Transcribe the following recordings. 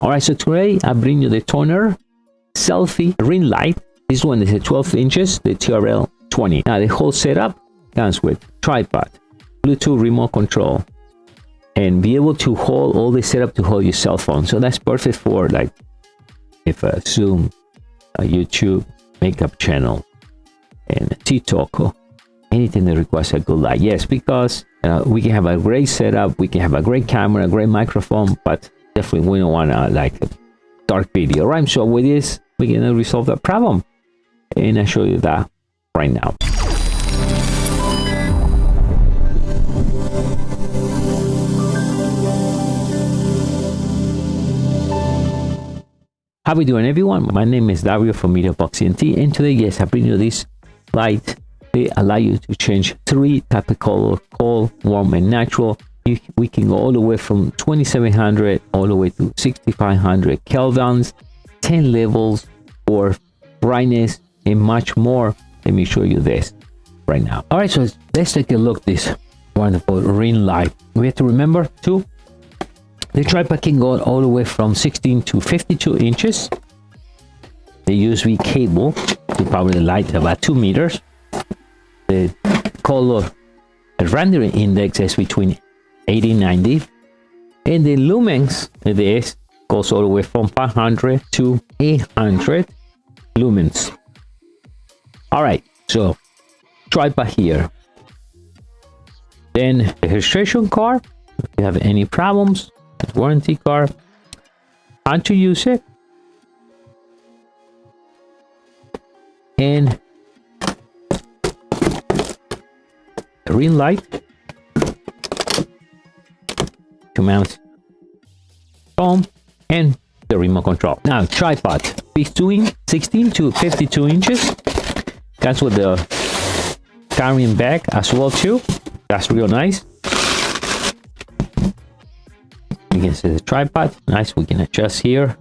All right, so today I bring you the toner selfie ring light. This one is a 12 inches, the TRL 20. Now the whole setup comes with tripod, Bluetooth remote control, and be able to hold all the setup to hold your cell phone. So that's perfect for like if a Zoom, a YouTube, makeup channel, and a TikTok, or anything that requires a good light. Yes, because we can have a great setup, we can have a great camera, a great microphone, but definitely we don't want like a dark video, right? So with this, we're gonna resolve that problem, and I'll show you that right now. How we doing, everyone? My name is Dario from MEDIABOXENT, and today, yes, I bring you this light. They allow you to change 3 types of color: cold, warm, and natural. We can go all the way from 2700 all the way to 6500 kelvins, 10 levels for brightness, and much more. Let me show you this right now. All right, so let's take a look at this wonderful ring light. We have to remember too, the tripod can go all the way from 16 to 52 inches. The USB cable to power the light about 2 meters. The color rendering index is between 80 and 90, and the lumens of this goes all the way from 500 to 800 lumens. All right, so tripod here, then the registration card if you have any problems, warranty card, how to use it, and the ring light to mount phone, and the remote control. Now tripod between 16 to 52 inches, comes with the carrying bag as well too. That's real nice. You can see the tripod, nice. We can adjust here,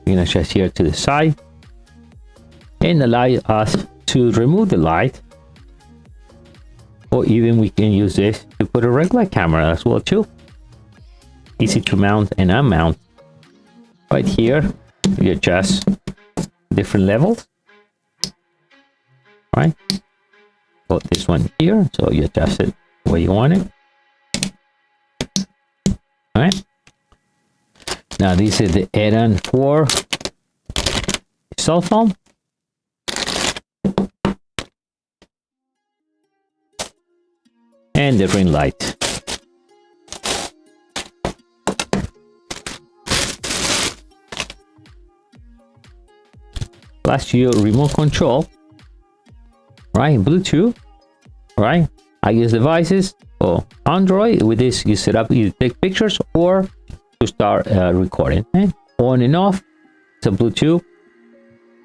we can adjust here to the side, and allow us to remove the light, or even we can use this to put a regular camera as well too. Easy to mount and unmount. Right here, you adjust different levels. Right, put this one here, so you adjust it where you want it. All right, now this is the add-on for cell phone. And the ring light. Plus your remote control, right? Bluetooth, right? iOS devices or Android. With this, you set up, you take pictures or to start recording. Okay? On and off. It's a Bluetooth,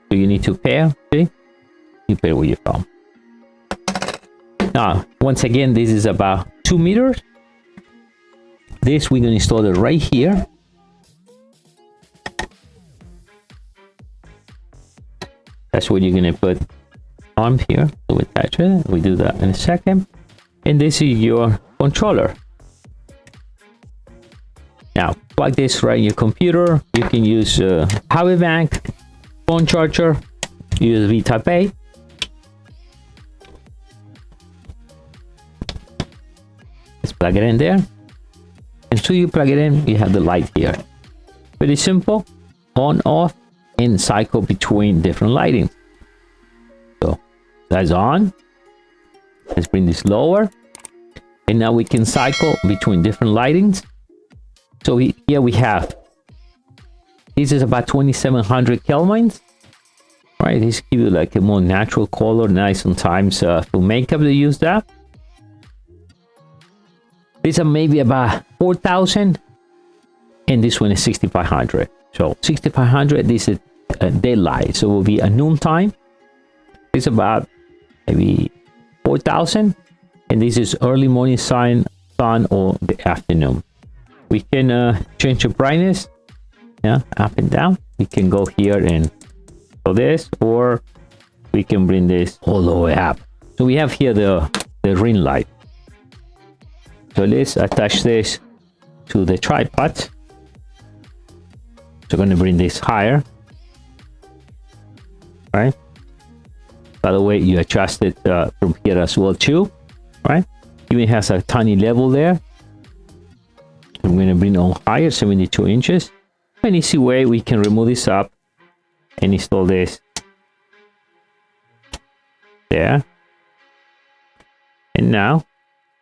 so you need to pair. Okay, you pair with your phone. Now, once again, this is about 2 meters. This we're gonna install it right here. That's what you're gonna put on here to attach it. We do that in a second. And this is your controller. Now, plug this right in your computer. You can use power bank, phone charger, USB Type A. Plug it in there, and so you plug it in, you have the light here. Pretty simple, on, off, and cycle between different lighting. So that's on. Let's bring this lower, and now we can cycle between different lightings. So here we have, this is about 2700 kelvins, right? This gives you like a more natural color, nice. Sometimes for makeup they use that. These are maybe about 4000, and this one is 6500. So 6500, this is daylight, so it will be a noon time. It's about maybe 4000, and this is early morning sun or the afternoon. We can change the brightness, yeah, up and down. We can go here and go this, or we can bring this all the way up. So we have here the ring light. So let's attach this to the tripod. So I'm going to bring this higher. Right. By the way, you adjust it from here as well too. Right. Even has a tiny level there. I'm going to bring it on higher, 72 inches. An easy way we can remove this up and install this there. And now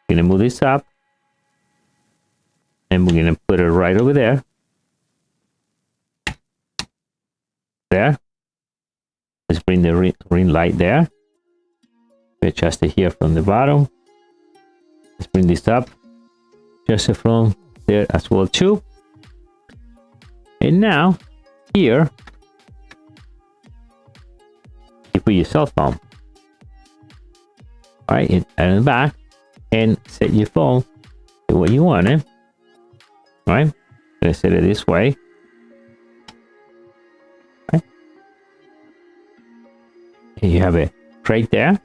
we're going to move this up and we're going to put it right over there. There. Let's bring the ring light there. We adjust it here from the bottom. Let's bring this up. Adjust it from there as well too. And now here you put your cell phone. All right, and back and set your phone to what you want it. All right, let's set it this way. All right. And you have it right there.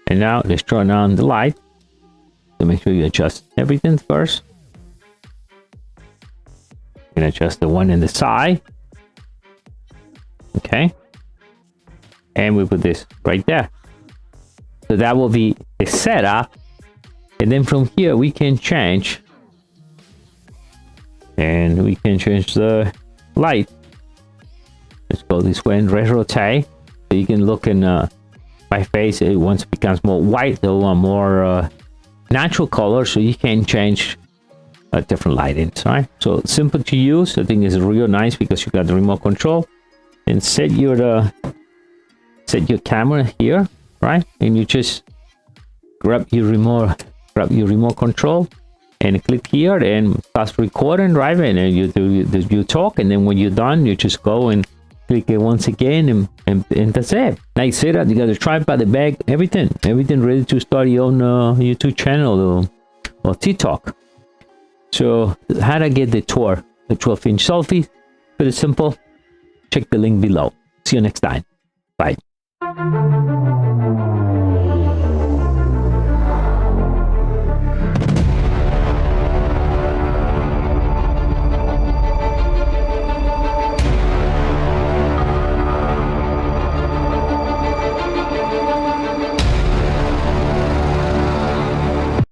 And now let's turn on the light. So make sure you adjust everything first. You can adjust the one in the side. Okay. And we put this right there. So that will be the setup. And then from here we can change. And we can change the light. Let's go this way and rotate. So you can look in my face. It once becomes more white, though, more natural color, so you can change different lightings. Right, so simple to use. I think it's real nice because you got the remote control. And set your camera here, right? And you just grab your remote control and click here and start recording, right? And then you talk, and then when you're done, you just go and click it once again, and that's it. Like I said, you got the tripod, the bag, everything ready to start your own YouTube channel or TikTok. So how to get the 12-inch selfie? Pretty simple. Check the link below. See you next time. Bye.